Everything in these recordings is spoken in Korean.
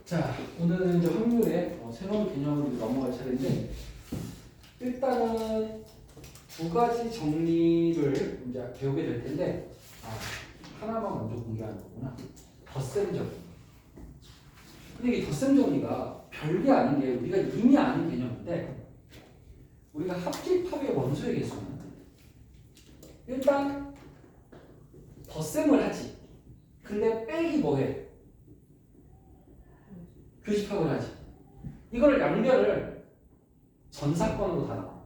자, 오늘은 이제 확률의 새로운 개념으로 넘어갈 차례인데, 일단은 두 가지 정리를 이제 배우게 될 텐데, 하나만 먼저 공개하는 거구나. 덧셈 정리. 근데 이 덧셈 정리가 별게 아닌 게 우리가 이미 아는 개념인데, 우리가 합집합의 원소의 개수는 일단 덧셈을 하지. 근데 빼기 뭐해? 교집합을 하지. 이걸 양변을 전사건으로 다 나와.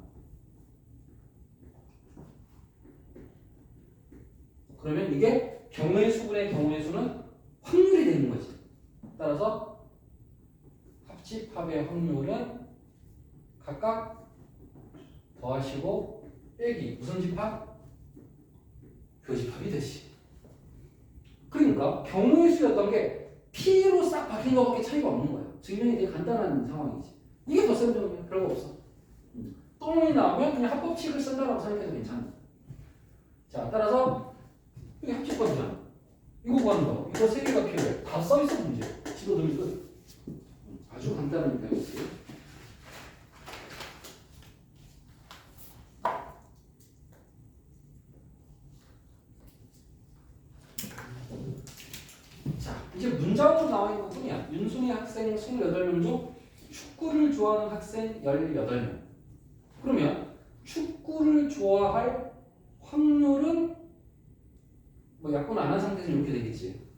그러면 이게 경우의 수분의 경우의 수는 확률이 되는 거지. 따라서 합집합의 확률은 각각 더하시고 빼기 무슨 집합? 교집합이 되시. 그러니까 경우의 수였던 게 P로 싹 바뀐 것밖에 차이가 없는 거예요. 증명이 되게 간단한 상황이지. 이게 덧셈 정리야. 별거 없어. 또는이 나오면 그냥 합법칙을 쓴다라고 생각해도 괜찮아. 자, 따라서 이게 합집합이잖아. 이거 구하는 거. 이거 세 개가 필요해. 다 써있어 문제. 집어넣으면 끝. 아주 간단하니까 이거지. 이제 문장으로 나와 있는 것뿐이야. 윤순이 학생 28명 중 축구를 좋아하는 학생 18명. 그러면 축구를 좋아할 확률은 뭐 약분 안 한 상태에서 이렇게 되겠지.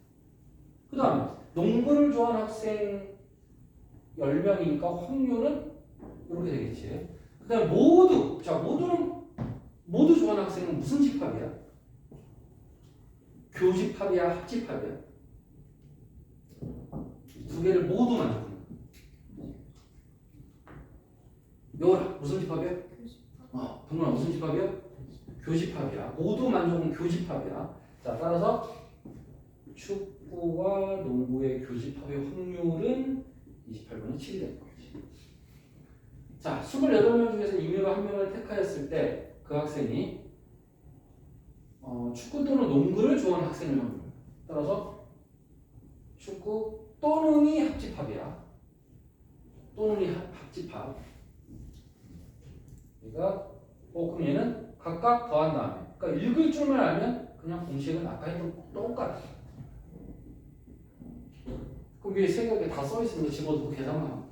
그 다음에 농구를 좋아하는 학생 10명이니까 확률은 이렇게 되겠지. 그 다음에 모두 좋아하는 학생은 무슨 집합이야? 교집합이야? 합집합이야? 두 개를 모두 만족하는 거야. 여울아 무슨 집합이야? 교집합. 동문아 무슨 집합이야? 교집합이야. 모두 만족은 교집합이야. 자, 따라서 축구와 농구의 교집합의 확률은 28분의 7이 되는 거지. 자, 28명 중에서 임의로 한 명을 택하였을 때 그 학생이 축구 또는 농구를 좋아하는 학생을 합니다. 따라서 축구 또는이 합집합이야. 또는이 합집합. 그러니까 그럼 얘는 각각 더한 다음에, 그러니까 읽을 줄만 알면 그냥 공식은 아까 했던 똑같아. 그럼 위에 세 개가 다 써있으면 집어넣고 계산만 하면.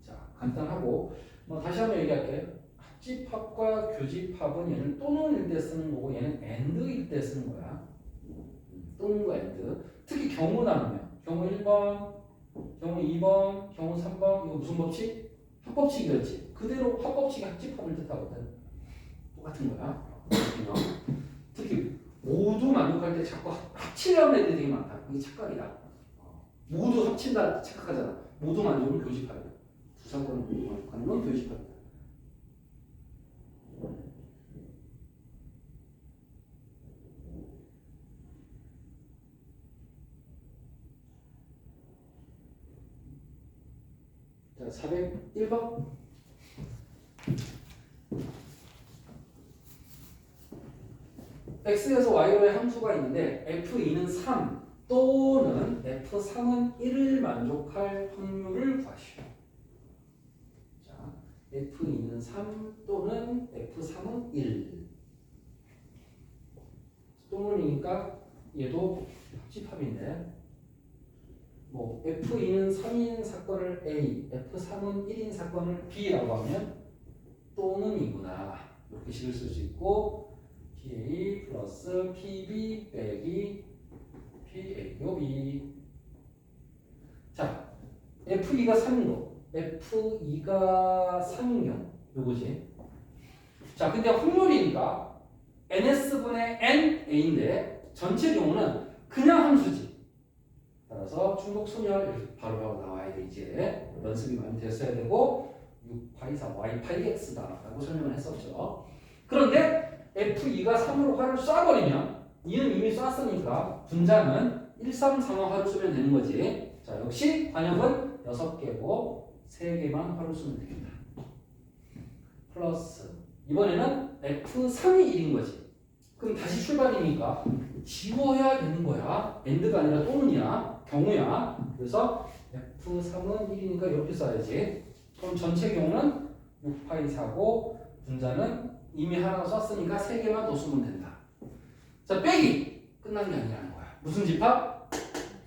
자, 간단하고 다시 한번 얘기할게. 합집합과 교집합은 얘는 또는일 때 쓰는 거고 얘는 and일 때 쓰는 거야. 또는과 and. 특히 경우 나누면 경우 1번, 경우 2번, 경우 3번 이거 무슨 법칙? 합법칙이었지. 그대로 합법칙이 합집합을 뜻하거든. 똑같은 거야. 특히 모두 만족할 때 자꾸 합치려는 애들이 되게 많다. 이게 착각이다. 모두 합친다 착각하잖아. 모두 만족은 교집합이야. 두 사건을 모두 만족하는 건 교집합이다. 자, 401번. x에서 y로의 함수가 있는데 f2는 3 또는 f3은 1을 만족할 확률을 구하시오. 자, f2는 3 또는 f3은 1. 또는이니까 얘도 합집합인데 F2는 3인 사건을 A, F3은 1인 사건을 B라고 하면 또는이구나. 이렇게 식을 쓸 수 있고 PA 플러스 PB 빼기 PA요 B. 자, F2가 3인 거. F2가 3인 경우 요거지. 자, 근데 확률이니까 NS분의 NA인데 전체 경우는 그냥 함수지. 따라서 충독소멸 이렇게 바로 나와야 돼. 이제 연습이 많이 됐어야 되고 684 y8x다 라고 설명을 했었죠. 그런데 f2가 3으로 화를 쏴버리면 2는 이미 쐈으니까 분자는 1, 3, 4만 화를 쏘면 되는 거지. 자, 역시 관역은 6개고 3개만 화를 쏘면 되겠다. 플러스 이번에는 f3이 1인 거지. 그럼 다시 출발이니까 지워야 되는 거야. and가 아니라 또는이야. 경우야. 그래서 F3은 1이니까 이렇게 써야지. 그럼 전체 경우는 6파이 4고 분자는 이미 하나 썼으니까 3개만 더 쓰면 된다. 자, 빼기! 끝난 게 아니라는 거야. 무슨 집합?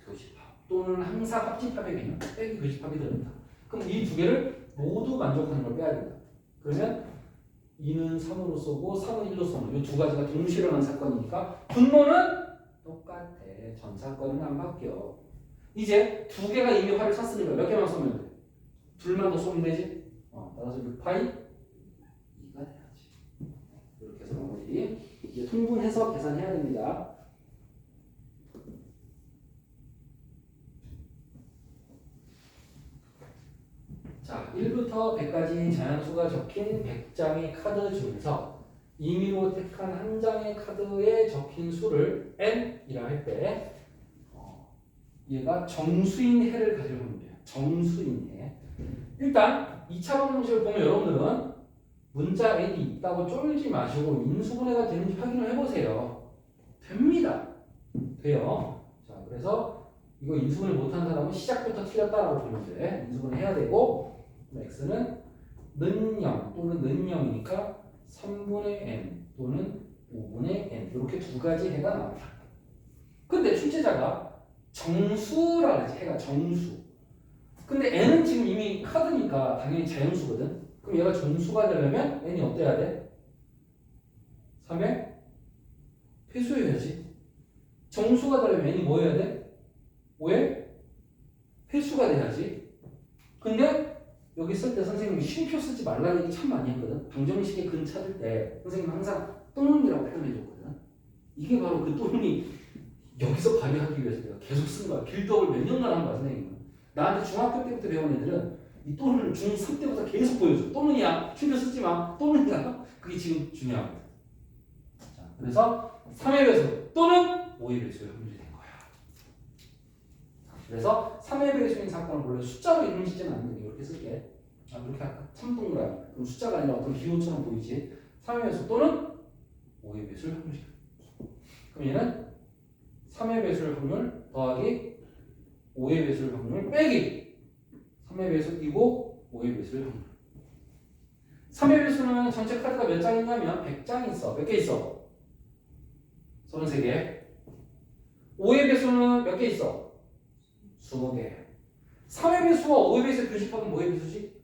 교집합. 또는 항상 합집합의 개념. 빼기 교집합이 들어간다. 그럼 이 두 개를 모두 만족하는 걸 빼야 된다. 그러면 2는 3으로 쏘고 3은 1로 쏘는 이 두 가지가 동시에 일어난 사건이니까 분모는 똑같아. 전 사건은 안 바뀌어. 이제 두 개가 이미 화를 찼으니까 몇 개만 쏘면 돼? 둘만 더 쏘면 되지? 따라서 6파이 2가 돼야지. 이렇게 해서 마무리. 이제 통분해서 계산해야 됩니다. 자, 1부터 100까지 자연수가 적힌 100장의 카드 중에서 임의로 택한 한 장의 카드에 적힌 수를 n이라 할 때 얘가 정수인 해를 가지고 있는 거예요. 정수인 해. 일단 2차 방정식을 보면 여러분들은 문자 n이 있다고 쫄지 마시고 인수분해가 되는지 확인을 해보세요. 됩니다. 돼요. 자, 그래서 이거 인수분해 못하는 사람은 시작부터 틀렸다라고 보면 돼. 인수분해 해야 되고 x는 는 0 또는 는 0이니까 3분의 n 또는 5분의 n 이렇게 두 가지 해가 나옵니다. 근데 출제자가 정수라 그러지. 해가 정수. 근데 n은 지금 이미 카드니까 당연히 자연수거든. 그럼 얘가 정수가 되려면 n이 어때야 돼? 3의 회수여야지. 정수가 되려면 n이 뭐 해야 돼? 5의 회수가 돼야지. 근데 여기 쓸 때 선생님이 쉼표 쓰지 말라는 얘기 참 많이 했거든. 방정식의 근 찾을 때 선생님 항상 또는이라고 표현해줬거든. 이게 바로 그 또는이 여기서 발휘하기 위해서 내가 계속 쓴 거야. 빌드업을 몇 년간 한 거야, 선생님은. 나한테 중학교 때부터 배운 애들은 이 또는을 중3 때부터 계속 보여줘. 또는이야. 쉼표 쓰지 마. 또는이야. 그게 지금 중요합니다. 자, 그래서 3의 배수 또는 5의 배수의 확률이 된 거야. 그래서 3의 배수인 사건을 원래 숫자로 이름 짓지는 않는데 이렇게 쓸게. 이렇게 할까? 3동그라미. 그럼 숫자가 아니라 어떤 기호처럼 보이지? 3의 배수 또는 5의 배수의 확률이야. 그럼 얘는 3의 배수의 확률 더하기 5의 배수의 확률 빼기 3의 배수이고 5의 배수의 확률. 3의 배수는 전체 카드가 몇 장 있냐면 100장 있어. 몇 개 있어? 33개. 5의 배수는 몇 개 있어? 20개. 3의 배수와 5의 배수의 교집합은 뭐의 배수지?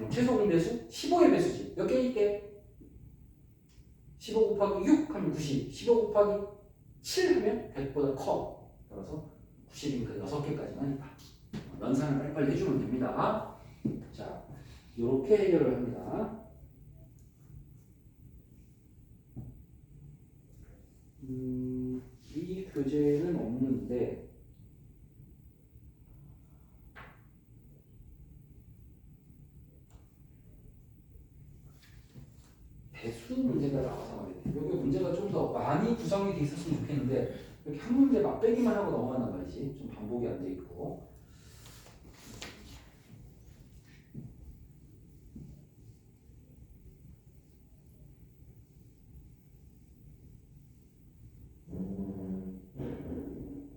최소 공배수? 15의 배수지. 몇 개 있게? 15 곱하기 6 하면 90. 15 곱하기 7 하면 100보다 커. 따라서 90이니까 6개까지만 있다. 연산을 빨리빨리 해주면 됩니다. 자, 이렇게 해결을 합니다. 이 교재는 없는데 배수 문제가 나와서 말이에요. 여기 문제가 좀 더 많이 구성이 돼 있었으면 좋겠는데 이렇게 한 문제 맛배기만 하고 넘어간단 말이지. 좀 반복이 안 돼 있고.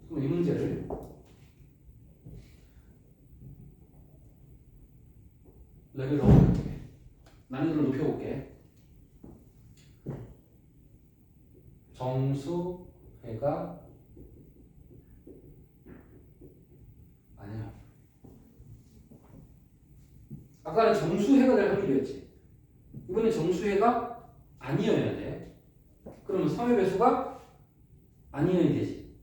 그럼 이 문제를 레벨 넣어볼게. 난이도를 높여볼게. 정수회가 아니야. 아까는 정수회가 될 확률이었지. 이번엔 정수회가 아니어야 돼. 그러면 3의 배수가 아니어야 되지.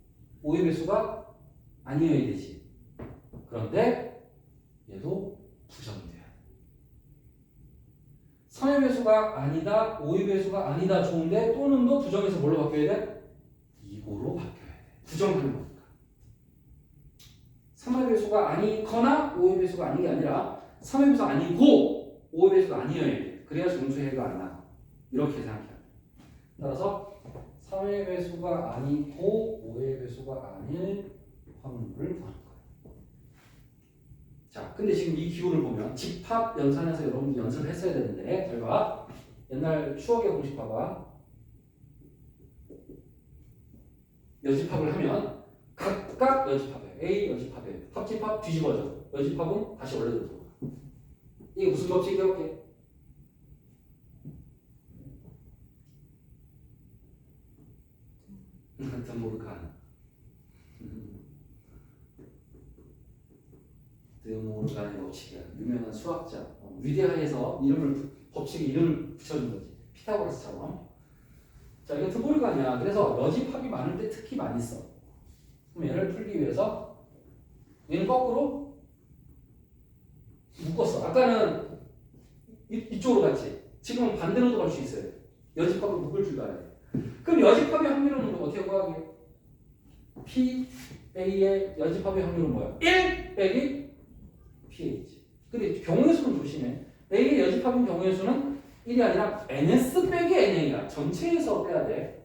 5의 배수가 아니어야 되지. 그런데 얘도 부정이 돼야 돼. 3의 배수가 아니다, 5의 배수가 아니다 좋은데 또는도 부정해서 뭘로 바뀌어야 돼? 2고로 바뀌어야 돼. 부정하는 거니까. 3의 배수가 아니거나 5의 배수가 아닌 게 아니라 3의 배수가 아니고 5의 배수가 아니어야 돼. 그래야 정수해가 안 나. 이렇게 생각해야 돼. 따라서 3의 배수가 아니고 5의 배수가 아닐 확률을 구하는 거예요. 자, 근데 지금 이 기호를 보면 집합 연산에서 여러분들 연습을 했어야 되는데 잘 봐. 옛날 추억의 공식 봐봐. 여집합을 하면 각 각각 여집합이에요. A 여집합이에요. 합집합 뒤집어져. 여집합은 다시 원래대로 돌아가. 이게 무슨 법칙 기억해? 드모르간. 드모르간의 법칙이야. 유명한 수학자. 위대하에서 법칙에 이름을 붙여준 거지. 피타고라스처럼. 자, 이거 드모르간이야. 그래서 여집합이 많을 때 특히 많이 써. 그럼 얘를 풀기 위해서 얘는 거꾸로 묶었어. 아까는 이쪽으로 갔지. 지금은 반대로도 갈 수 있어요. 여집합을 묶을 줄 알아야 돼. 그럼 여집합의 확률은 어떻게 구하게? P, A의 여집합의 확률은 뭐야? 1 빼기 PH. 근데 경우의 수는 조심해. A의 여집합인 경우의 수는 1이 아니라 NS 빼기 NA야. 전체에서 빼야 돼.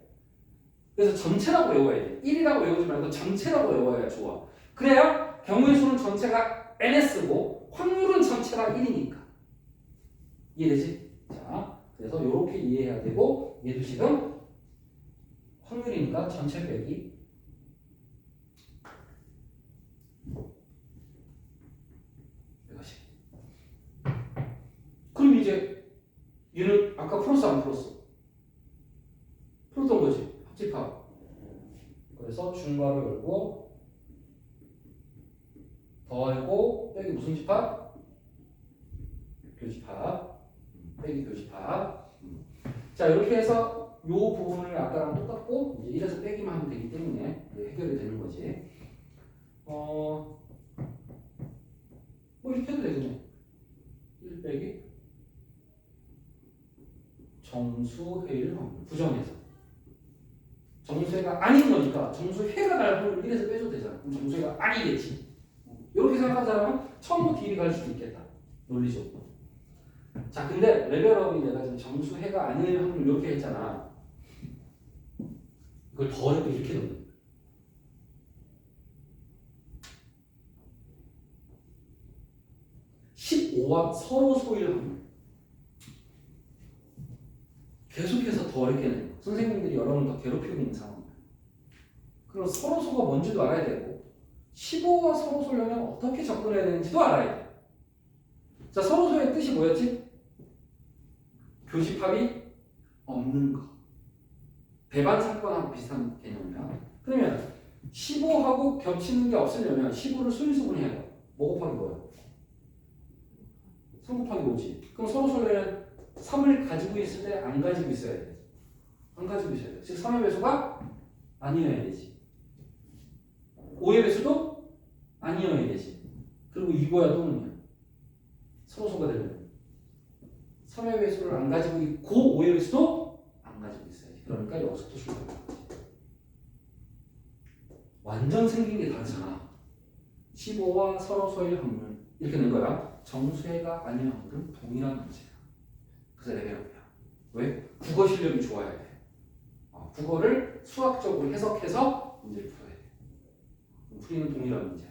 그래서 전체라고 외워야 돼. 1이라고 외우지 말고 전체라고 외워야 좋아. 그래야 경우의 수는 전체가 NS고 확률은 전체가 1이니까. 이해되지? 자, 그래서 이렇게 이해해야 되고 얘도 지금 확률이니까 전체 빼기 이것이. 그럼 이제 얘는 아까 풀었어 안 풀었어? 풀었던 거지. 합집합. 그래서 중괄호 열고 더하고 빼기 무슨 집합? 교집합. 빼기 교집합. 자, 이렇게 해서 이 부분을 아까랑 똑같고 이제 1에서 빼기만 하면 되기 때문에 해결이 되는 거지. 뭐 이렇게 해도 되겠네. 1 빼기 정수회일 확률. 부정해서. 정수회가 아닌 거니까 정수회가 날 확률 1에서 빼줘도 되잖아. 그럼 정수회가 아니겠지. 이렇게 생각하는 사람은 처음부터 딜이 갈 수도 있겠다. 논리적으로. 자, 근데 레벨업이 내가 지금 정수회가 아닐 확률 이렇게 했잖아. 이걸 더 어렵게 이렇게 넣는 거야. 15와 서로 소일 확률. 계속해서 더 어렵게 내는 거야. 선생님들이 여러분을 더 괴롭히고 있는 상황이야. 그럼 서로 소가 뭔지도 알아야 되고 15와 서로 소려면 어떻게 접근해야 되는지도 알아야 돼. 자, 서로 소의 뜻이 뭐였지? 교집합이 없는 거. 배반 사건하고 비슷한 개념이야. 그러면 15하고 겹치는 게 없으려면 15를 수인수분해야 돼. 뭐 곱하기 뭐야? 3 곱하기 5지. 그럼 서로 소려면 3을 가지고 있을 때 안 가지고 있어야 돼. 안 가지고 있어야 돼. 즉 3의 배수가 아니어야 되지. 5의 배수도 아니어야 되지. 그리고 이거야 또는요. 서로 소가 되려면 3의 배수를 안 가지고 있고 5의 배수도 안 가지고 있어야지. 그러니까 여기서부터 출발하는 거지. 완전 생긴 게 다르잖아. 15와 서로 소일 확률 이렇게 된 거야. 정수회가 아닌 확률은 동일한 문제야. 그래서 레벨업이야. 왜? 국어 실력이 좋아야 돼. 국어를 수학적으로 해석해서 문제를 풀어야 돼. 풀이는 동일한 문제야.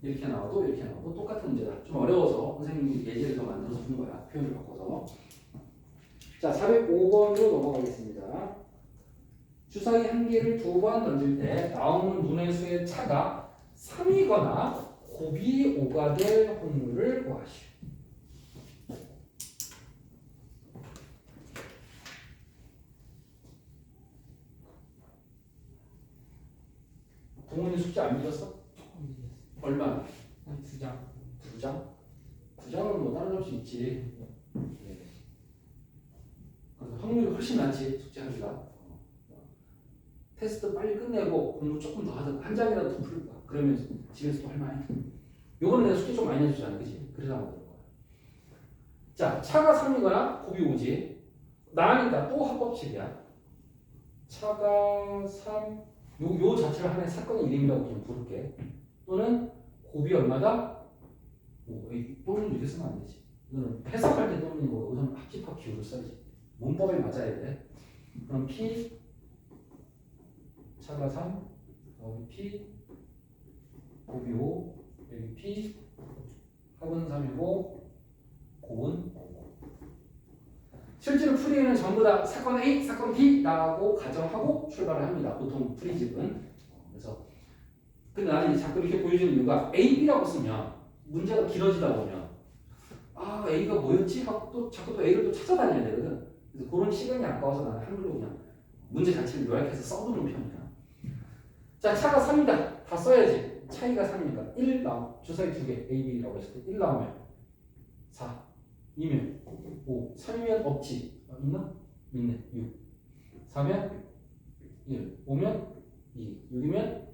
이렇게 나와도 이렇게 나와도 똑같은 문제다. 좀 어려워서 선생님이 예제를 더 만들어서 준 거야. 표현을 바꿔서. 자, 405번으로 넘어가겠습니다. 주사위 한 개를 2번 던질 때 나오는 문의 수의 차가 3이거나 곱이 5가 될 확률을 구하시오. 동훈이 숙제 안 믿었어? 얼마나? 한 2장. 2장? 2장은 뭐 따라잡을 수 있지. 네. 확률이 훨씬 많지, 숙제하기가. 테스트 빨리 끝내고 공부 조금 더 하자. 한 장이라도 더 풀 거야. 그러면 집에서도 할 만해. 요거는 내가 숙제 좀 많이 해주잖아, 그치? 그래서 안 되는 거야. 자, 차가 3이거나 곱이 5지. 나니까 또 합법칙이야. 차가 3, 요 자체를 하나의 사건의 이름이라고 좀 부를게. 또는 곱이 얼마다? 또는 이렇게 쓰면 안 되지. 이거는 해석할 때 또는 이거 우선 합집합 기호를 써야지. 문법에 맞아야 돼. 그럼 P 차가 3, 여기 P 곱이 5, 여기 P 합은 3이고 곱은 5. 실제로 풀이에는 전부 다 사건 A, 사건 B 라고 가정하고 출발을 합니다. 보통 풀이집은. 그래서 근데 나는 이제 자꾸 이렇게 보여주는 이유가 A, B라고 쓰면 문제가 길어지다 보면 아 A가 뭐였지? 하고 또 자꾸 또 A를 또 찾아다녀야 되거든. 그래서 그런 시간이 아까워서 나는 한글로 그냥 문제 자체를 요약해서 써두는 편이야. 자, 차가 3이다. 다 써야지. 차이가 3이니까 1 나오 주사위 2개 A, B라고 했을 때 1 나오면 4, 2면 5, 3이면 없지. 있나? 있네. 6. 4면 1, 5면 2, 6이면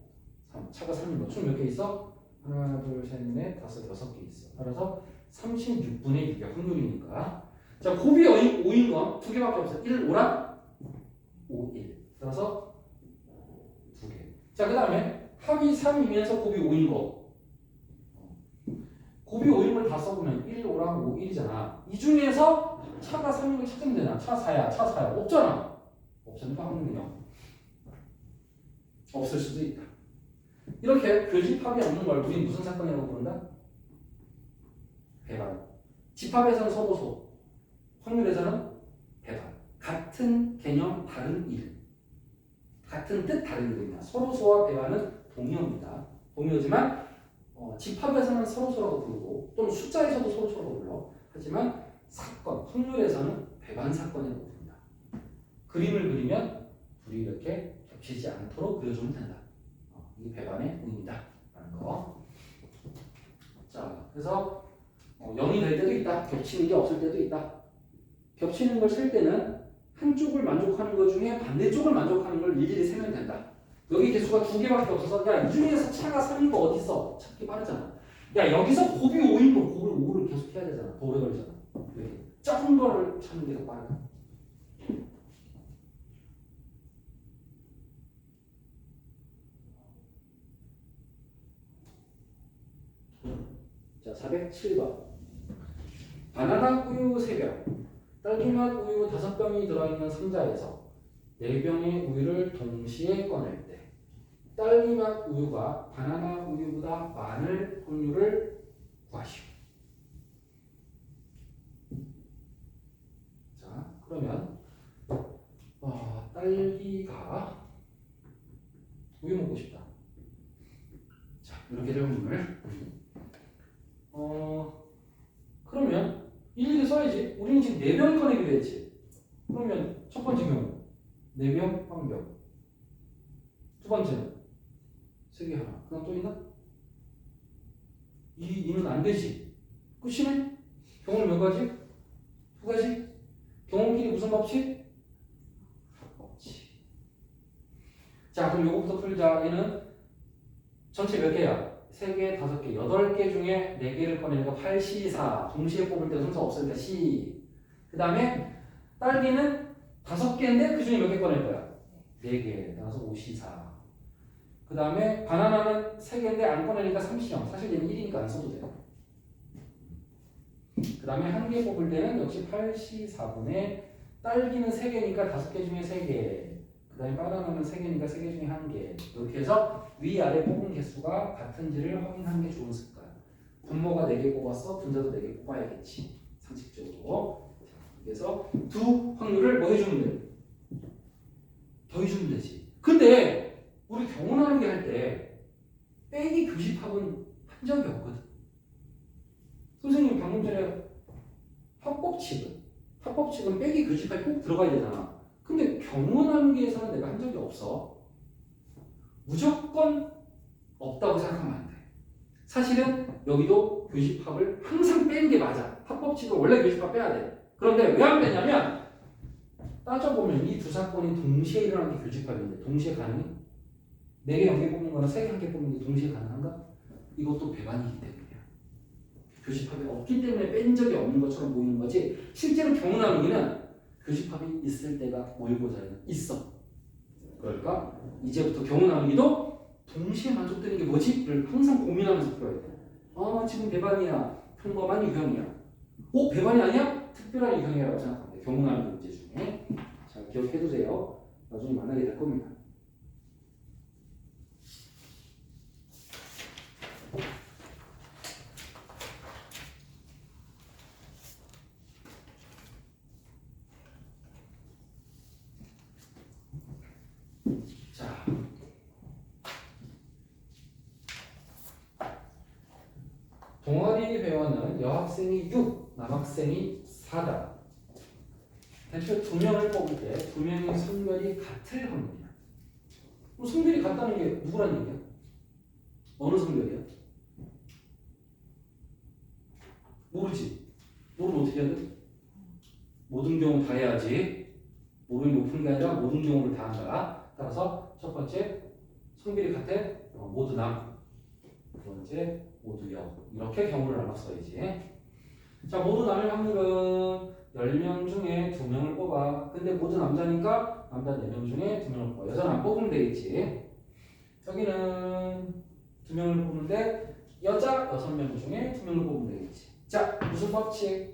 3. 차가 3인 거. 총 몇 개 있어? 하나, 둘, 셋, 넷, 다섯, 6개 있어. 따라서 36분의 6의 확률이니까. 자, 곱이 5인 건 두 개밖에 없어. 1, 5랑 5, 1. 따라서 두 개. 자, 그 다음에 합이 3이면서 곱이 5인 거. 곱이 5인 걸 다 써보면 1, 5랑 5, 1이잖아. 이 중에서 차가 3인 걸 찾으면 되나? 차 4야, 차 4야. 없잖아. 없으니까 확률이 0. 없을 수도 있다. 이렇게 교집합이 없는 걸 우리 무슨 사건이라고 부른다? 배반. 집합에서는 서로소, 확률에서는 배반. 같은 개념, 다른 일. 같은 뜻, 다른 일입니다. 서로소와 배반은 동의어입니다. 동의어지만 집합에서는 서로소라고 부르고 또는 숫자에서도 서로소라고 불러. 하지만 사건, 확률에서는 배반 사건이라고 부릅니다. 그림을 그리면 둘이 이렇게 겹치지 않도록 그려주면 된다. 이게 배반의 의미다. 라는 거. 자, 그래서 0이 될 때도 있다. 겹치는 게 없을 때도 있다. 겹치는 걸 셀 때는 한쪽을 만족하는 것 중에 반대쪽을 만족하는 걸 일일이 세면 된다. 여기 개수가 2개밖에 없어서 야, 이 중에서 차가 3인 거 어디 있어? 찾기 빠르잖아. 야, 여기서 곱이 5인 거 곱을 5를 계속 해야 되잖아. 더 오래 걸리잖아. 이렇게 작은 거를 찾는 게 더 빠르다. 자, 407번. 바나나 우유 3병, 딸기맛 우유 5병이 들어있는 상자에서 4병의 우유를 동시에 꺼낼 때 딸기맛 우유가 바나나 우유보다 많을 확률을 구하시오. 자, 그러면 딸기가 우유 먹고 싶다. 자, 이렇게 될 확률. 그러면 일일이 써야지. 우리는 지금 4병 꺼내기로 했지. 그러면 첫 번째 경우 4병, 1병. 두 번째는 3개 하나. 그다음 또 있나? 이는 안 되지. 끝이네? 경우는 몇 가지? 2가지? 경우끼리 무슨 법칙? 합법칙. 자, 그럼 요거부터 풀자. 얘는 전체 몇 개야? 3개, 5개, 8개 중에 4개를 꺼내니까 8, C, 4. 동시에 뽑을 때 순서 없으니까 C. 그 다음에 딸기는 5개인데 그 중에 몇 개 꺼낼 거야? 4개. 따라서 5, C, 4. 그 다음에 바나나는 3개인데 안 꺼내니까 3, C, 0. 사실 얘는 1이니까 안 써도 돼요. 그 다음에 1개 뽑을 때는 역시 8, C, 4분의 딸기는 3개니까 5개 중에 3개. 그 다음에 바나나는 3개니까 3개 중에 1개. 이렇게 해서 위아래 뽑은 개수가 같은지를 확인하는 게 좋은 습관. 분모가 4개 뽑았어. 분자도 4개 뽑아야겠지. 상식적으로. 그래서 두 확률을 뭐 해주면 돼? 더해주면 되지. 근데 우리 경운하는 게 할 때 빼기 교집합은 한 적이 없거든. 선생님 방금 전에 합법칙은 빼기 교집합이 꼭 들어가야 되잖아. 근데 경운하기에서는 내가 한 적이 없어. 무조건 없다고 생각하면 안 돼. 사실은 여기도 교집합을 항상 빼는 게 맞아. 합법칙은 원래 교집합 빼야 돼. 그런데 왜 안 빼냐면 따져보면 이 두 사건이 동시에 일어나는 게 교집합인데 동시에 가능해? 4개, 0개 뽑는 거나 3개, 1개 뽑는 게 동시에 가능한가? 이것도 배반이기 때문이야. 교집합이 없기 때문에 뺀 적이 없는 것처럼 보이는 거지 실제로 경운하기는 교집합이 있을 때가 모의고사에는 있어. 그러니까 이제부터 경운하기도 동시에 만족되는 게 뭐지?를 항상 고민하면서 풀어야 돼. 지금 배반이야. 평범한 유형이야. 배반이 아니야? 특별한 유형이라고 생각하면 돼. 경운하기 문제 중에. 자, 기억해두세요. 나중에 만나게 될 겁니다. 자, 동아리 회원은 여학생이 6, 남학생이 4다. 대체 두 명을 뽑을 때 두 명의 성별이 같을 확률이야. 그럼 성별이 같다는 게 누구란 얘기야? 어느 성별이야? 모르지. 모르면 어떻게 해야 돼? 모든 경우 다 해야지. 모르는 높은 게 아니라 모든 경우를 다 한다. 따라서 첫 번째 성별이 같아 모두 남. 두 번째 모두 여. 이렇게 경우를 나눴어야지. 자, 모두 남일 확률은 10명 중에 2명을 뽑아. 근데 모두 남자니까 남자 4명 중에 2명을 뽑아. 여자는 안 뽑으면 되겠지. 여기는 2명을 뽑는데 여자 6명 중에 2명을 뽑으면 되겠지. 자, 무슨 법칙?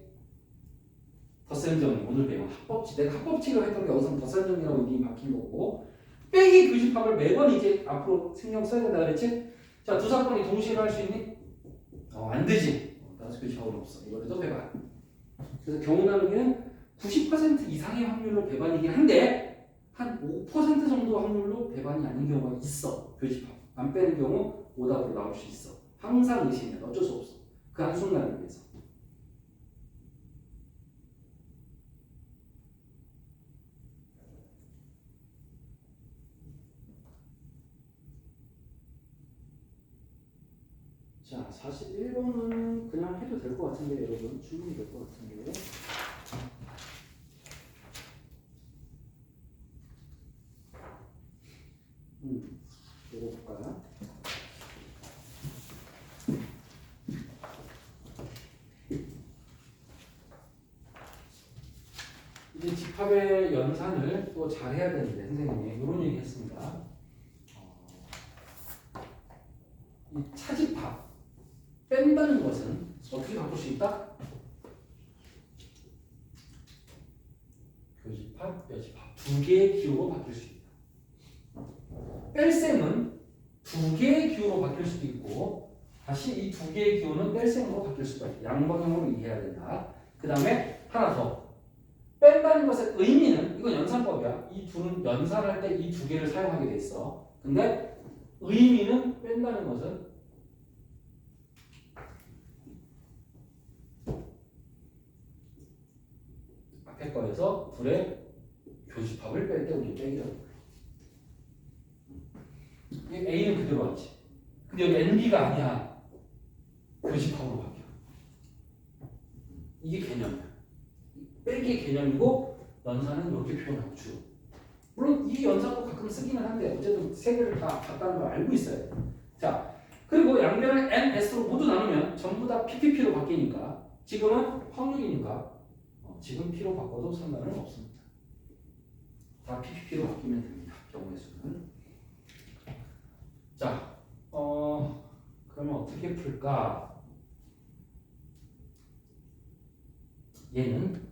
덧셈 정리. 오늘 배운 합법칙. 내가 합법칙을 했던 게 여기서 덧셈 정리라고 이름이 바뀐 거고, 빼기 교집합을 매번 이제 앞으로 신경 써야 된다 그랬지? 자, 두 사건이 동시에 할 수 있니? 안 되지. 따라서 교집합은 없어. 이거라도 배반. 그래서 경우 나누기는 90% 이상의 확률로 배반이긴 한데 한 5% 정도 확률로 배반이 아닌 경우가 있어. 교집합. 안 빼는 경우 오답으로 나올 수 있어. 항상 의심해. 어쩔 수 없어. 그 한순간을 위해서. 자, 41번은 그냥 해도 될 것 같은데 여러분 충분히 될 것 같은데. 이거 볼까요? 이제 집합의 연산을 또 잘 해야 되는데 선생님이 이런 얘기 했습니다. 이 차집합 뺀다는 것은 어떻게 바꿀 수 있다? 교집합, 여집합 두 개의 기호로 바뀔 수 있다. 뺄셈은 두 개의 기호로 바뀔 수도 있고 다시 이 두 개의 기호는 뺄셈으로 바뀔 수도 있다. 양방향으로 이해해야 된다. 그 다음에 하나 더. 뺀다는 것의 의미는 이건 연산법이야. 이 둘은 연산할 때 이 두 개를 사용하게 돼 있어. 근데 의미는 뺀다는 것은 앞에 거에서 둘의 교집합을 뺄 때 우리 빼기라고 그래. A는 그대로 왔지. 근데 여기 NB가 아니야. 교집합으로 바뀌어. 이게 개념이야. 빼기의 개념이고 연산은 이렇게 표현하고 주로. 물론 이 연산도 가끔 쓰기는 한데 어쨌든 세 개를 다 같다는 걸 알고 있어야 돼. 자, 그리고 양변을 NS로 모두 나누면 전부 다 PPP로 바뀌니까 지금은 확률이니까 지금 P로 바꿔도 상관은 없습니다. 다 PPP로 바뀌면 됩니다. 경우의 수는. 자, 그러면 어떻게 풀까? 얘는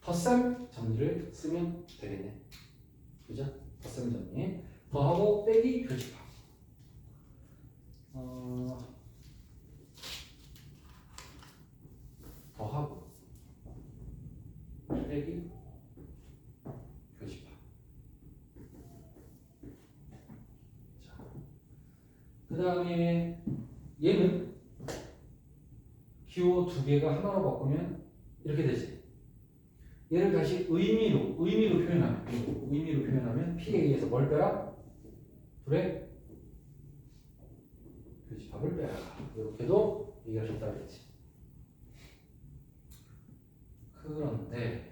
덧셈 정리를 쓰면 되겠네. 그죠? 덧셈 정리. 더하고 빼기 교집합. 더하고 빼기 교집합. 자, 그 다음에 얘는 기호 두 개가 하나로 바꾸면 이렇게 되지. 얘를 다시 의미로 표현하면 PA에서 뭘 빼라? 둘의 교집합을 빼라. 이렇게도 얘기할 수 있다고 했지. 그런데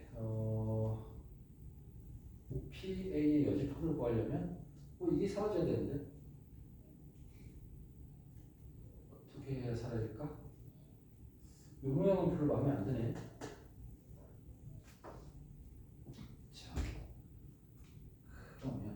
PA의 여집합을 구하려면 이게 사라져야 되는데 어떻게 해야 사라질까? 이 모양은 별로 마음에 안 드네. 자, 그러면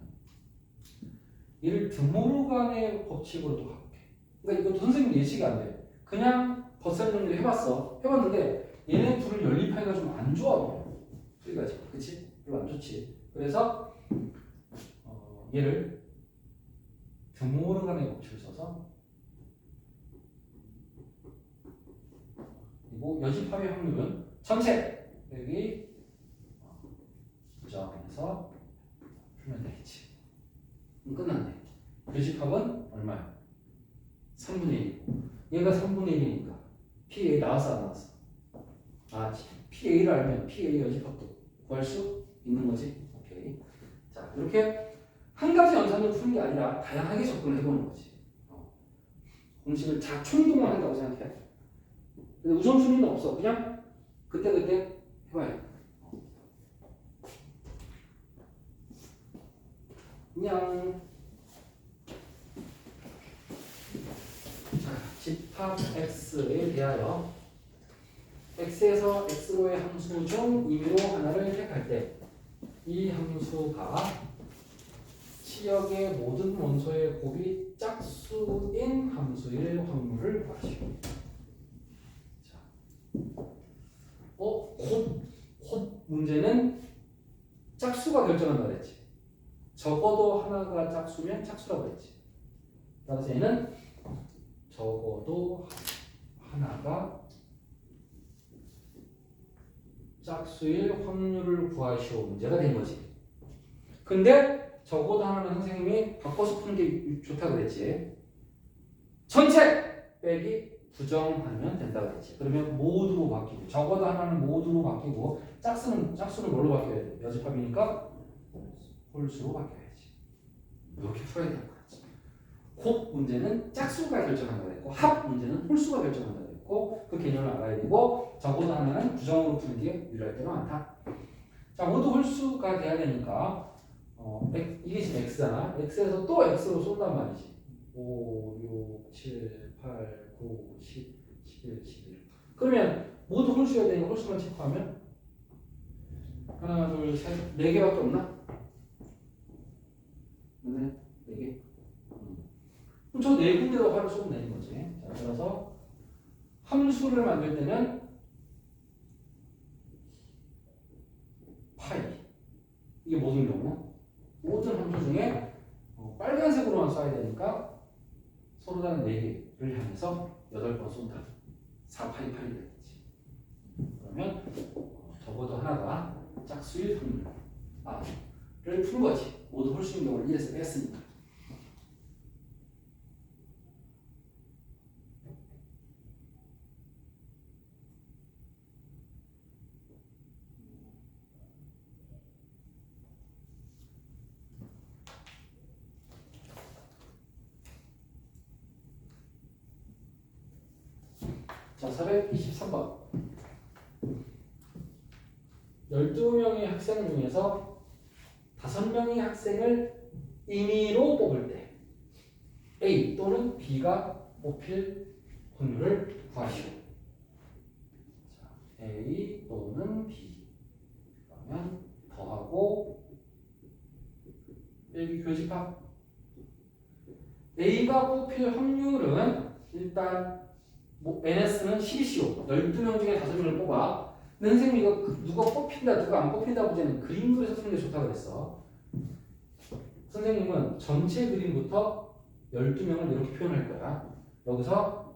얘를 드모르간의 법칙으로도 가볼게. 그러니까 이것도 선생님 예측이 안 돼. 그냥 덧셈 정리를 해봤는데 얘네 둘을 연립하기가 좀 안 좋아 보여. 그러니까 그치? 별로 안 좋지. 그래서 얘를 드모르간의 법칙을 써서 그리고 여집합의 확률은 전체 여기 부정해서 풀면 되겠지. 끝났네. 여집합은 얼마야? 3분의 1이고 얘가 3분의 1이니까 PA 나왔어 안 나왔어? 아, PA를 알면 PA 여집합도 구할 수 있는 거지. 오케이. 자, 이렇게 한 가지 연산을 푸는 게 아니라 다양하게 접근을 해보는 거지. 공식을 총동원 한다고 생각해. 근데 우선순위는 없어. 그냥 그때그때 해봐야 돼. 그냥 자, 집합 x에 대하여 x에서 x로의 함수 중 임의로 하나를 택할 때 이 함수가 치역의 모든 원소의 곱이 짝수인 함수일 확률을 구하시오. 자, 곱 문제는 짝수가 결정한다 그랬지. 적어도 하나가 짝수면 짝수라고 했지. 따라서 얘는 적어도 하나가 짝수일 확률을 구하시오 문제가 된 거지. 근데 적어도 하나는 선생님이 바꿔서 푸는 게 좋다고 그랬지. 전체 빼기 부정하면 된다고 그랬지. 그러면 모두로 바뀌고 적어도 하나는 모두로 바뀌고 짝수는 뭘로 바뀌어야 돼? 여집합이니까 홀수로 바뀌어야지. 이렇게 풀어야 되는 거지. 곱 문제는 짝수가 결정한다고 했고 합 문제는 홀수가 결정한다고 했고 그 개념을 알아야 되고 적어도 하나는 부정으로 푸는 게 유리할 때가 많다. 자, 모두 홀수가 돼야 되니까 이게 지금 x잖아. x에서 또 x로 쏜단 말이지. 5, 6, 7, 8, 9, 10, 11, 11. 그러면 모두 홀수여야 되니까 홀수만 체크하면 하나, 둘, 셋, 4개밖에 없나? 네, 4개. 그럼 저 4군데로 화를 쏘면 되는 거지. 자, 따라서 함수를 만들 때는 파이. 이게 모든 경우. 모든 함수 중에 빨간색으로만 써야 되니까 서로 다른 4개를 향해서 8번 쏜다. 4파이 8이 되겠지. 그러면 적어도 하나가 짝수일 확률을 푸는 거지. 모두 홀수인 경우를 1에서 뺐으니까. 자, 423번. 12명의 학생 중에서 5명의 학생을 임의로 뽑을 때 A 또는 B가 뽑힐 확률을 구하시오. 자, A 또는 B. 그러면 더하고 빼기 교집합. A가 뽑힐 확률은 일단 NS는 10이시오. 12명 중에 5명을 뽑아. 근데 선생님이 이거 누가 뽑힌다, 누가 안 뽑힌다 보자는 그림 그려서 쓰는 게 좋다고 그랬어. 선생님은 전체 그림부터 12명을 이렇게 표현할 거야. 여기서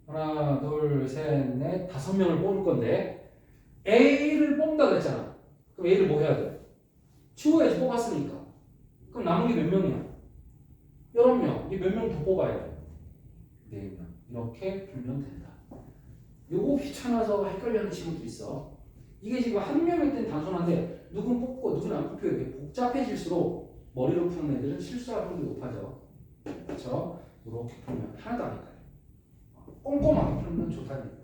하나, 둘, 셋, 넷, 5명을 뽑을 건데 A를 뽑는다 그랬잖아. 그럼 A를 뭐 해야 돼? 치워야지, 뽑았으니까. 그럼 남은 게 몇 명이야? 11명. 이 몇 명 더 뽑아야 돼? 4명. 이렇게 풀면 된다. 요거 귀찮아서 헷갈려하는 친구도 있어. 이게 지금 한 명일 땐 단순한데 누군 뽑고 누군 안 뽑히고 이게 복잡해질수록 머리로 푸는 애들은 실수할 확률이 높아져. 그렇죠? 이렇게 풀면 하나도 안 헷갈려. 꼼꼼하게 풀면 좋다니까.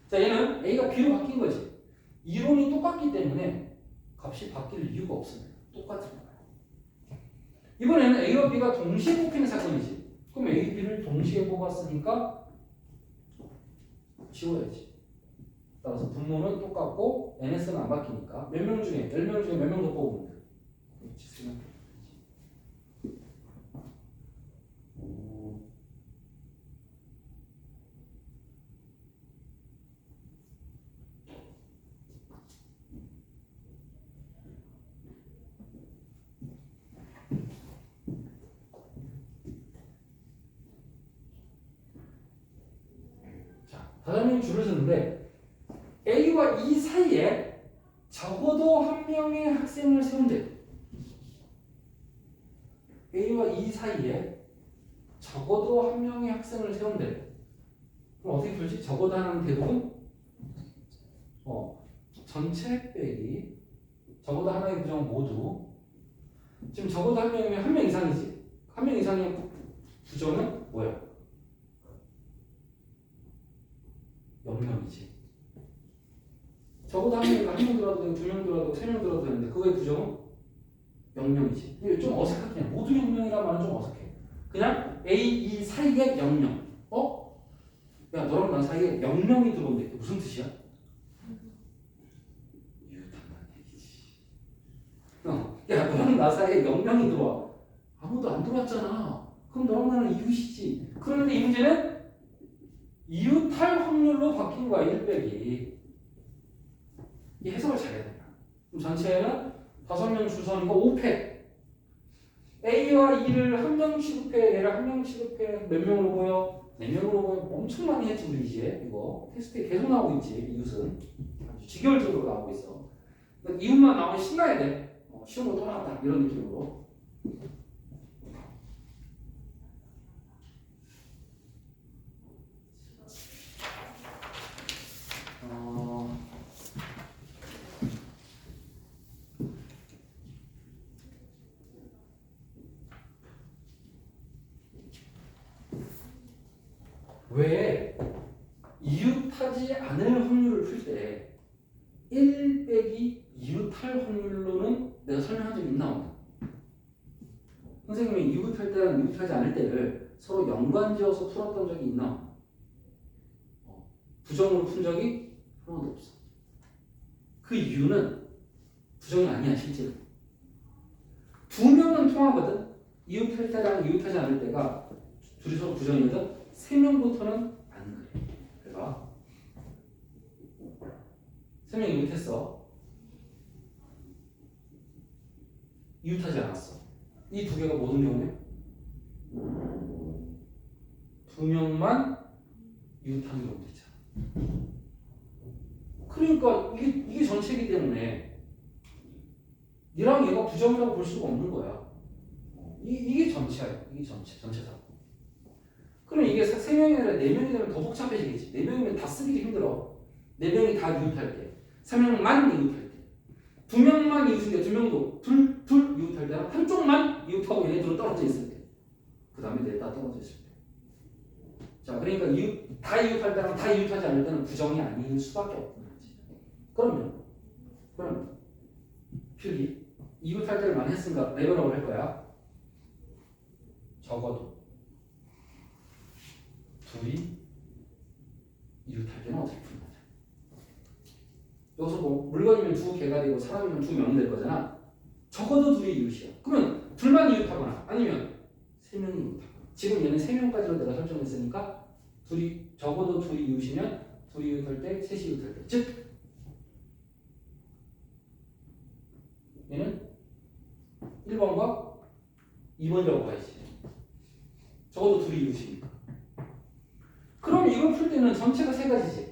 자, 얘는 A가 B로 바뀐 거지. 이론이 똑같기 때문에 값이 바뀔 이유가 없습니다. 똑같은 거예요. 이번에는 A와 B가 동시에 뽑히는 사건이지. 그럼 A, B를 동시에 뽑았으니까 지워야지. 따라서 분모는 똑같고 NS는 안 바뀌니까 몇 명 중에 10명 중에 몇 명 더 뽑으면 돼. 그렇지, 생각해. 자, 5명이 줄을 서는데 A와 E 사이에 적어도 한 명의 학생을 세운대. A와 E 사이에 적어도 한 명의 학생을 세운대. 그럼 어떻게 풀지? 적어도 하나는 대부분 전체 빼기 적어도 하나의 부정은 모두. 지금 적어도 한 명이면 한 명 이상이지. 한 명 이상의 부정은 뭐야? 0명이지. 적어도 한 명이니까 한 명 들어도 되고 두 명 들어도 되고 세 명 들어도 되는데 그거의 부정은 0명이지. 이게 좀 어색하게 모두 0명이란 말은 좀 어색해. 그냥 A, E 사이에 0명. 야 너랑 나 사이에 0명이 들어온대. 무슨 뜻이야? 유탄만 얘기지. 야 너랑 나 사이에 0명이 들어와. 아무도 안 들어왔잖아. 그럼 너랑 나는 이웃이지. 그런데 이 문제는 이웃할 확률로 바뀐 거야. 1 빼기. 이 해석을 잘해야 된다. 그럼 전체에는 5명 주선이고 5패. A와 E를 한 명 취급해, 얘를 한 명 취급해. 몇 명으로 보여? 4명으로 보여. 엄청 많이 했지 우리 이제. 이거 테스트에 계속 나오고 있지. 이웃은 아주 직결적으로 나오고 있어. 그러니까 이웃만 나오면 신나야 돼. 쉬운 거 또 나왔다 이런 느낌으로. 왜 이웃하지 않을 확률을 풀 때 1 빼기 이웃할 확률로는 내가 설명한 적이 있나? 선생님이 이웃할 때랑 이웃하지 않을 때를 서로 연관지어서 풀었던 적이 있나? 부정으로 푼 적이 하나도 없어. 그 이유는 부정이 아니야 실제로. 2명은 통하거든. 이웃할 때랑 이웃하지 않을 때가 둘이 서로 부정이거든. 3명부터는 안 그래. 그래봐. 3명 이웃했어. 이웃하지 않았어. 이 두 개가 모든 경우에 2명만 이웃하는 경우도 있잖아. 그러니까 이게 전체이기 때문에 얘랑 얘가 부정이라고 볼 수가 없는 거야. 이게 전체야. 이게 전체다. 그럼 이게 3명이 아니라 4명이 되면 더 복잡해지겠지. 4명이면 다 쓰기도 힘들어. 4명이 다 이웃할 때. 3명만 이웃할 때. 2명만 이웃인데 2명도 둘 이웃할 때랑 한쪽만 이웃하고 얘네들은 떨어져 있을 때. 그 다음에 넷다 떨어져 있을 때. 자, 그러니까 다 이웃할 때랑 다 이웃하지 않을 때는 부정이 아닐 수밖에 없는 거지. 그러면 필기 이웃할 때를 많이 했으니까 레벨업을 할 거야. 적어도 둘이 이웃할 때는 어떻게 푸는 거냐. 여기서 뭐 물건이면 2개가 되고 사람이면 2명이 될 거잖아. 적어도 둘이 이웃이야. 그러면 둘만 이웃하거나 아니면 3명이 이웃하거나. 지금 얘는 3명까지로 내가 설정했으니까 적어도 둘이 이웃이면 둘이 이웃할 때, 셋이 이웃할 때. 즉 얘는 1번과 2번이라고 봐야지. 적어도 둘이 이웃이니까. 그럼 이걸 풀 때는 전체가 3가지지.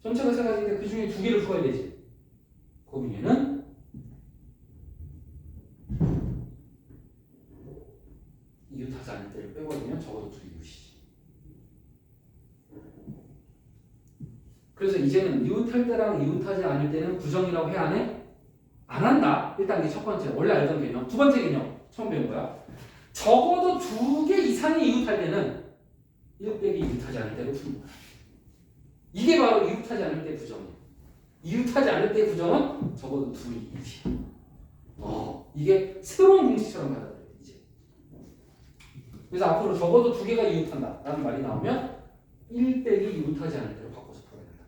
전체가 3가지인데 그 중에 2개를 풀어야 되지. 그럼 얘는 이웃하지 않을 때를 빼버리면 적어도 둘이 이웃이지. 그래서 이제는 이웃할 때랑 이웃하지 않을 때는 부정이라고 해야 하네? 안 한다. 일단 이게 첫 번째. 원래 알던 개념. 두 번째 개념. 처음 배운 거야. 적어도 2개 이상이 이웃할 때는 1 빼기 이웃하지 않을 때로 푸는 거야. 이게 바로 이웃하지 않을 때 부정이야. 이웃하지 않을 때의 부정은 적어도 둘이 이웃이야. 이게 새로운 공식처럼 받아들여 이제. 그래서 앞으로 적어도 2개가 이웃한다 라는 말이 나오면 1 빼기 이웃하지 않을 때로 바꿔서 풀어야 된다.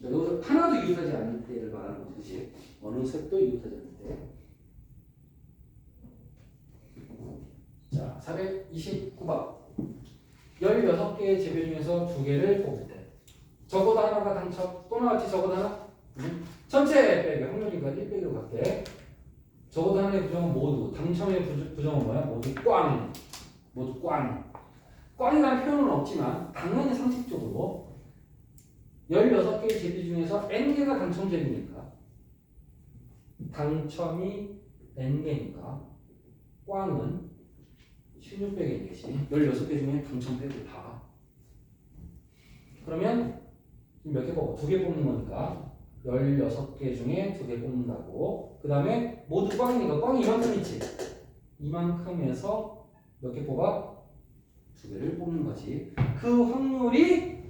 여기서 하나도 이웃하지 않을 때를 말하는 거지. 어느 색도 이웃하지 않을 때. 자, 429번. 16개의 제표 중에서 2개를 뽑을 때 적어도 하나가 당첨 또 나왔지. 적어도 하나? 전체 빼기 확률이니까 1 빼기로 갈게. 적어도 하나의 부정은 모두. 당첨의 부정은 뭐야? 모두 꽝. 모두 꽝. 꽝이라는 표현은 없지만 당연히 상식적으로 16개의 제표 중에서 n개가 당첨제니까 당첨이 n개니까 꽝은 1600이 되지. 16개 중에 당첨 빼고 다. 그러면 몇 개 뽑아? 2개 뽑는 거니까 16개 중에 2개 뽑는다고. 그 다음에 모두 꽝이니까 꽝이 이만큼 있지. 이만큼에서 몇 개 뽑아? 2개를 뽑는 거지. 그 확률이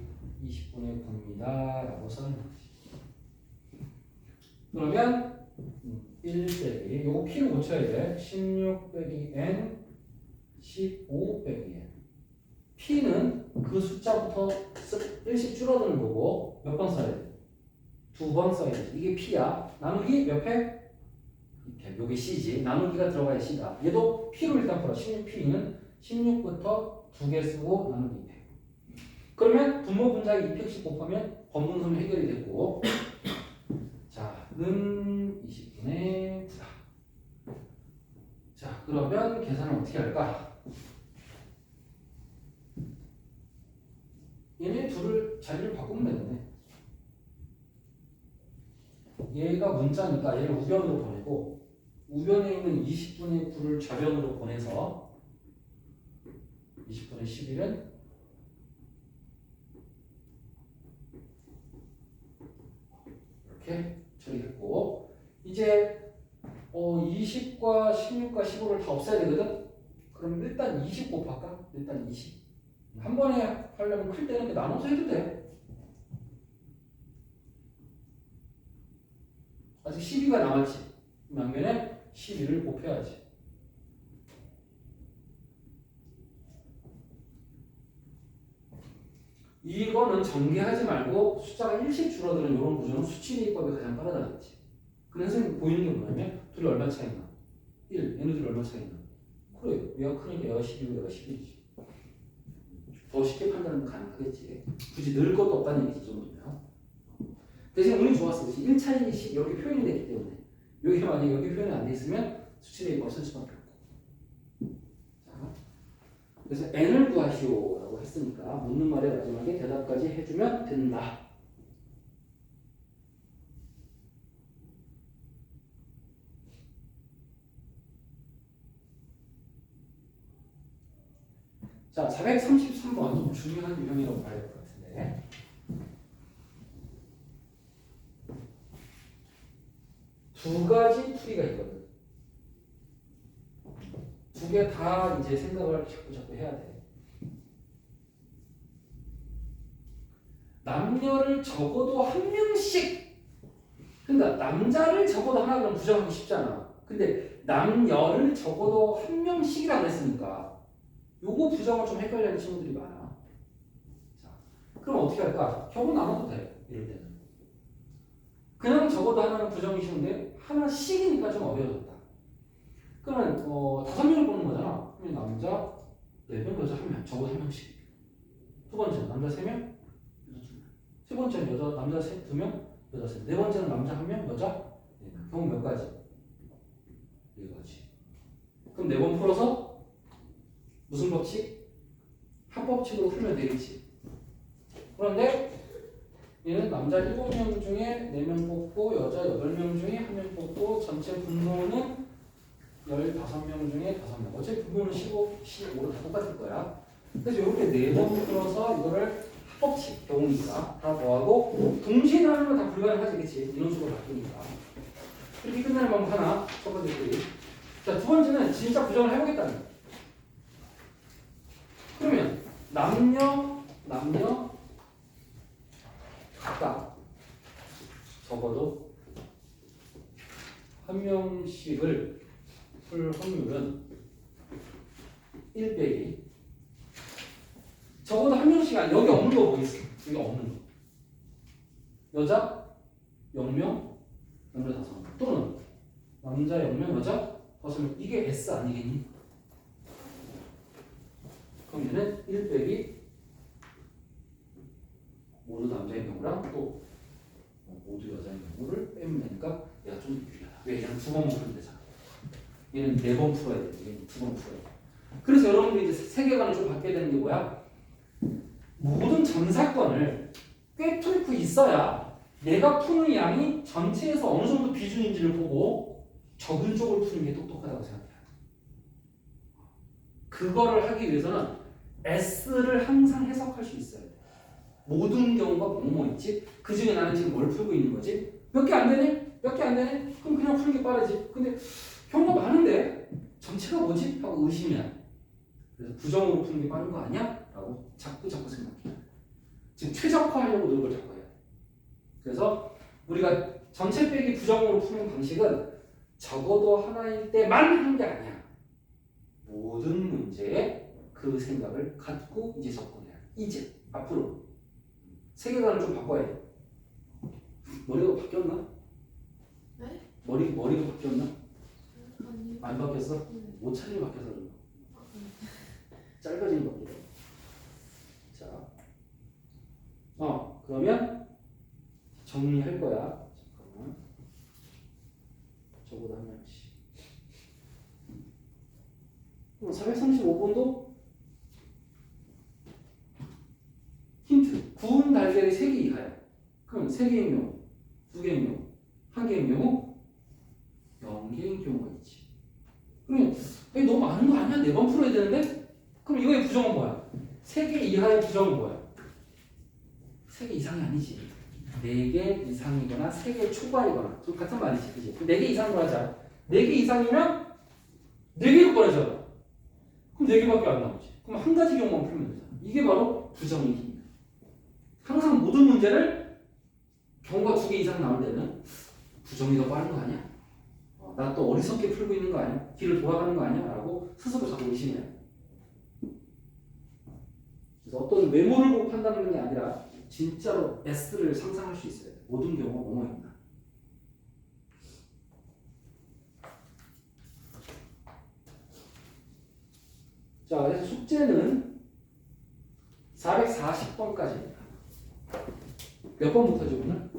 20분의 9입니다 라고 써는 거지. 그러면 1 빼기 요거 P를 고쳐야 돼. 16 빼기 N 15 빼기 N. P는 그 숫자부터 1씩 줄어드는 거고 몇 번 써야 돼? 2번 써야 돼. 이게 P야. 나누기 몇 회? 2회. 요게 C지. 나누기가 들어가야 C다. 얘도 P로 일단 풀어. 16P는 16부터 2개 쓰고 나누기 2회. 그러면 분모 분자에 2팩씩 곱하면 번분수는 해결이 됐고 자, 는 20분의 9다. 자, 그러면 계산을 어떻게 할까? 얘네 둘을 자리를 바꾸면 되겠네. 얘가 문자니까 얘를 우변으로 보내고 우변에 있는 20분의 9를 좌변으로 보내서 20분의 11은 이렇게 처리했고 이제 20과 16과 15를 다 없애야 되거든? 그럼 일단 20 곱할까? 일단 20. 한 번에 하려면 클 때는 나눠서 해도 돼. 아직 12가 남았지. 양면에 12를 곱해야지. 이거는 전개하지 말고 숫자가 1씩 줄어드는 이런 구조는 수치대입법이 가장 빠르다겠지. 그래서 보이는 게 뭐냐면 둘이 얼마 차이 나? 1. 얘네 둘이 얼마 차이 나? 그래. 얘가 크니까 얘가 12고 얘가 11이지. 더 쉽게 판단은 가능하겠지. 굳이 늘 것도 없다는 얘기지, 이 정도면. 대신 운이 좋았어. 1차이씩 이렇게 표현이 됐기 때문에. 여기 만약에 여기 표현이 안 돼 있으면 수치대입법 쓸 수밖에 없고. 자, 그래서 n을 구하시오라고 했으니까 묻는 말의 마지막에 대답까지 해주면 된다. 자, 433번 좀 중요한 유형이라고 봐야 될 것 같은데. 두 가지 풀이가 있거든. 두 개 다 이제 생각을 자꾸 해야 돼. 남녀를 적어도 한 명씩. 그러니까 남자를 적어도 하나 그러면 부정하기 쉽잖아. 근데 남녀를 적어도 한 명씩이라고 했으니까 요거 부정을 좀 헷갈리는 친구들이 많아. 자, 그럼 어떻게 할까? 경우 나눠도 돼. 이럴 때는. 그냥 적어도 하나는 부정이 쉬운데 하나씩이니까 좀 어려워졌다. 그러면 5명을 뽑는 거잖아. 그러면 남자 4명, 여자 1명, 적어도 1명씩. 두 번째는 남자 3명, 여자 2명. 세 번째는 남자 2명, 여자 3명. 네 번째는 남자 1명, 여자 4명. 경우 몇 가지? 4가지. 그럼 4번 풀어서 무슨 법칙? 합법칙으로 풀면 되겠지. 그런데 얘는 남자 7명 중에 4명 뽑고 여자 8명 중에 1명 뽑고 전체 분모는 15명 중에 5명. 어차피 분모는 15, 15로 다 똑같을 거야. 그래서 이렇게 4번 풀어서 이거를 합법칙 경우니까 다 더하고 동시에 나누는 건 다 불가능하지, 그치? 인원수가 바뀌니까. 이렇게 끝나는 방법 하나, 첫 번째 풀이. 자, 두 번째는 진짜 부정을 해보겠다는 거야. 그러면 남녀 각각 적어도 한 명씩을 풀 확률은 1 빼기 적어도 한 명씩 아니 여기 없는 거 보이세요? 여기 없는 거. 여자 0명, 남자 5명 또는 남자 0명, 여자 5명. 이게 S 아니겠니? 그럼 얘는 1 빼기 모두 남자의 경우랑 또 모두 여자의 경우를 빼면 되니까 얘가 좀 유리하다. 왜? 얘는 2번 풀면 되잖아. 얘는 4번 풀어야 돼. 얘는 2번 풀어야 돼. 그래서 여러분들이 이제 세계관을 좀 바뀌게 되는 게 뭐야? 모든 전사건을 꿰뚫고 있어야 내가 푸는 양이 전체에서 어느 정도 비중인지를 보고 적은 쪽을 푸는 게 똑똑하다고 생각해요. 그거를 하기 위해서는 S를 항상 해석할 수 있어야 돼. 모든 경우가 뭐뭐 있지? 그 중에 나는 지금 뭘 풀고 있는 거지? 몇 개 안 되네? 몇 개 안 되네? 그럼 그냥 푸는 게 빠르지. 근데 경우가 많은데 전체가 뭐지? 하고 의심이야. 그래서 부정으로 푸는 게 빠른 거 아니야? 라고 자꾸 생각해. 지금 최적화하려고 노력을 자꾸 해요. 그래서 우리가 전체 빼기 부정으로 푸는 방식은 적어도 하나일 때만 하는 게 아니야. 모든 문제에 그 생각을 갖고 이제 접근해야 돼. 이제 앞으로 세계관을 좀 바꿔야 돼. 머리가 바뀌었나? 네? 머리가 바뀌었나? 아니요. 안 바뀌었어? 네. 옷차림이 바뀌어서 그런 거. 짧아진 겁니다. 자, 그러면 정리할 거야. 잠깐만. 저보다 한 명씩. 435번도 힌트. 구운 달걀이 3개 이하야. 그럼 3개인 경우, 2개인 경우, 1개인 경우, 0개인 경우가 있지. 그러면 이게 너무 많은 거 아니야? 4번 풀어야 되는데? 그럼 이거의 부정은 뭐야? 3개 이하의 부정은 뭐야? 3개 이상이 아니지. 4개 이상이거나 3개 초과이거나 좀 같은 말이지. 그치? 4개 이상으로 하자. 4개 이상이면 4개로 꺼내잖아. 그럼 4개밖에 안 나오지. 그럼 한 가지 경우만 풀면 되잖아. 이게 바로 부정의 힘이야. 항상 모든 문제를 경우가 2개 이상 나올 때는 부정이 더 빠른 거 아니야? 나 또 어리석게 풀고 있는 거 아니야? 길을 돌아가는 거 아니야? 라고 스스로 자꾸 의심해요. 그래서 어떤 메모를 보고 판단하는 게 아니라 진짜로 S를 상상할 수 있어요. 모든 경우가 뭐뭐 있나. 자, 그래서 숙제는 440번까지입니다. 몇 번부터죠, 오늘?